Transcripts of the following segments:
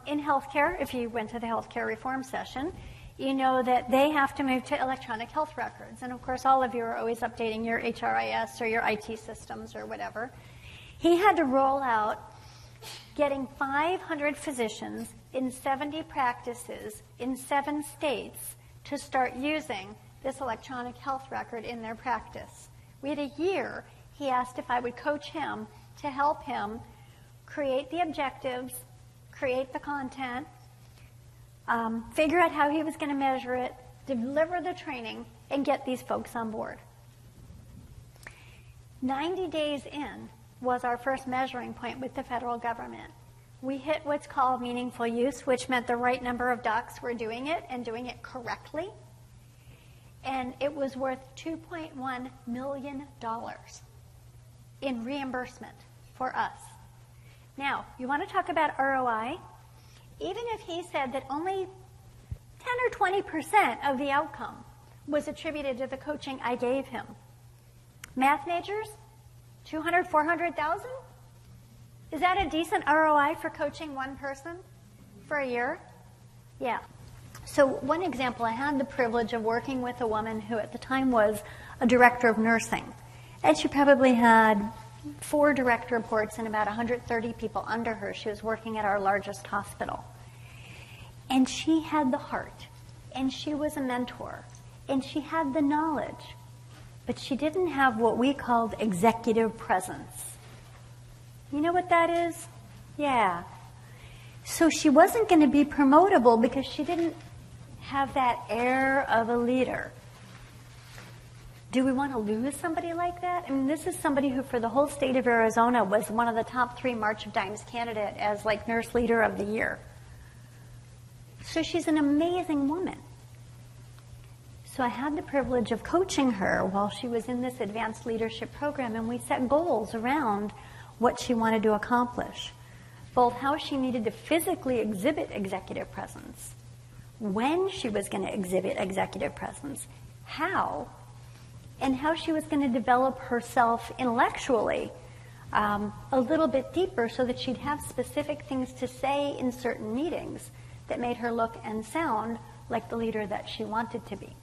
In healthcare, if you went to the healthcare reform session, you know that they have to move to electronic health records. And of course, all of you are always updating your HRIS or your IT systems or whatever. He had to roll out getting 500 physicians in 70 practices in 7 states to start using this electronic health record in their practice. We had a year. He asked if I would coach him to help him create the objectives, create the content, figure out how he was going to measure it, deliver the training, and get these folks on board. 90 days in was our first measuring point with the federal government. We hit what's called meaningful use, which meant the right number of docs were doing it and doing it correctly. And it was worth $2.1 million in reimbursement for us. Now, you want to talk about ROI? Even if he said that only 10 or 20% of the outcome was attributed to the coaching I gave him. Math majors, 200, 400,000? Is that a decent ROI for coaching one person for a year? Yeah. So one example, I had the privilege of working with a woman who at the time was a director of nursing. And she probably had 4 direct reports and about 130 people under her. She was working at our largest hospital. And she had the heart, and she was a mentor, and she had the knowledge, but she didn't have what we called executive presence. You know what that is? Yeah. So she wasn't going to be promotable because she didn't have that air of a leader. Do we want to lose somebody like that? I mean, this is somebody who, for the whole state of Arizona, was one of the top 3 March of Dimes candidate as like Nurse Leader of the Year. So she's an amazing woman. So I had the privilege of coaching her while she was in this advanced leadership program, and we set goals around what she wanted to accomplish, both how she needed to physically exhibit executive presence, when she was going to exhibit executive presence, how, and how she was going to develop herself intellectually a little bit deeper so that she'd have specific things to say in certain meetings that made her look and sound like the leader that she wanted to be.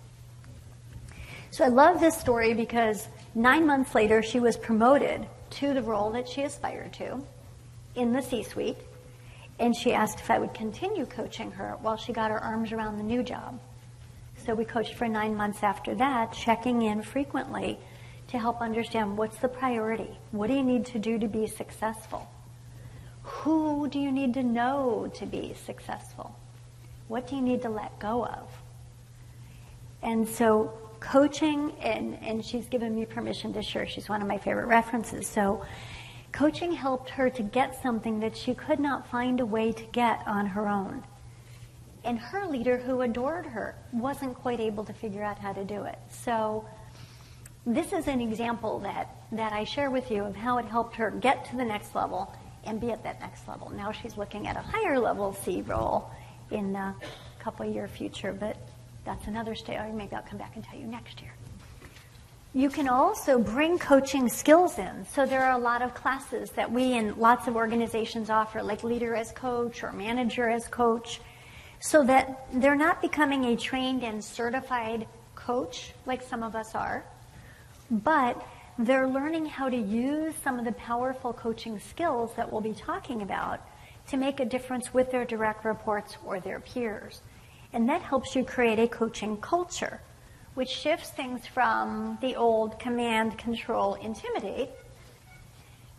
So I love this story because 9 months later, she was promoted to the role that she aspired to in the C-suite, and she asked if I would continue coaching her while she got her arms around the new job. So we coached for 9 months after that, checking in frequently to help understand what's the priority. What do you need to do to be successful? Who do you need to know to be successful? What do you need to let go of? And so coaching, and she's given me permission to share, she's one of my favorite references. So coaching helped her to get something that she could not find a way to get on her own. And her leader, who adored her, wasn't quite able to figure out how to do it. So this is an example that I share with you of how it helped her get to the next level and be at that next level. Now she's looking at a higher level C role in a couple-year future, but that's another story. Maybe I'll come back and tell you next year. You can also bring coaching skills in. So there are a lot of classes that we and lots of organizations offer, like Leader as Coach or Manager as Coach, so that they're not becoming a trained and certified coach like some of us are, but they're learning how to use some of the powerful coaching skills that we'll be talking about to make a difference with their direct reports or their peers. And that helps you create a coaching culture, which shifts things from the old command, control, intimidate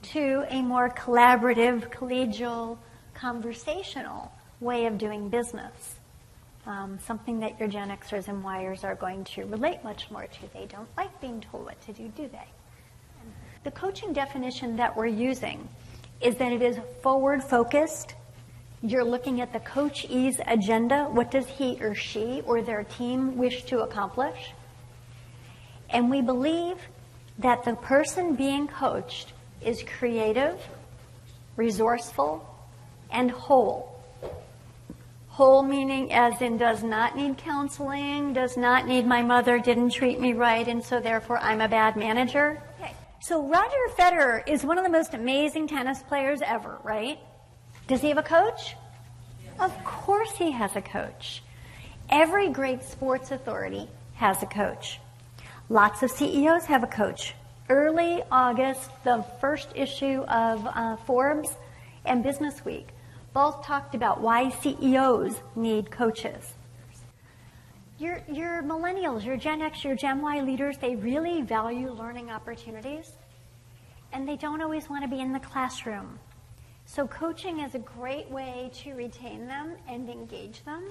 to a more collaborative, collegial, conversational way of doing business. Something that your Gen Xers and Yers are going to relate much more to. They don't like being told what to do they? The coaching definition that we're using is that it is forward-focused. You're looking at the coachee's agenda. What does he or she or their team wish to accomplish? And we believe that the person being coached is creative, resourceful, and whole. Whole meaning as in does not need counseling, does not need my mother didn't treat me right, and so therefore I'm a bad manager. Okay. So Roger Federer is one of the most amazing tennis players ever, right? Does he have a coach? Yes. Of course he has a coach. Every great sports authority has a coach. Lots of CEOs have a coach. Early August, the first issue of Forbes and Business Week both talked about why CEOs need coaches. Your millennials, your Gen X, your Gen Y leaders, they really value learning opportunities, and they don't always want to be in the classroom. So coaching is a great way to retain them and engage them.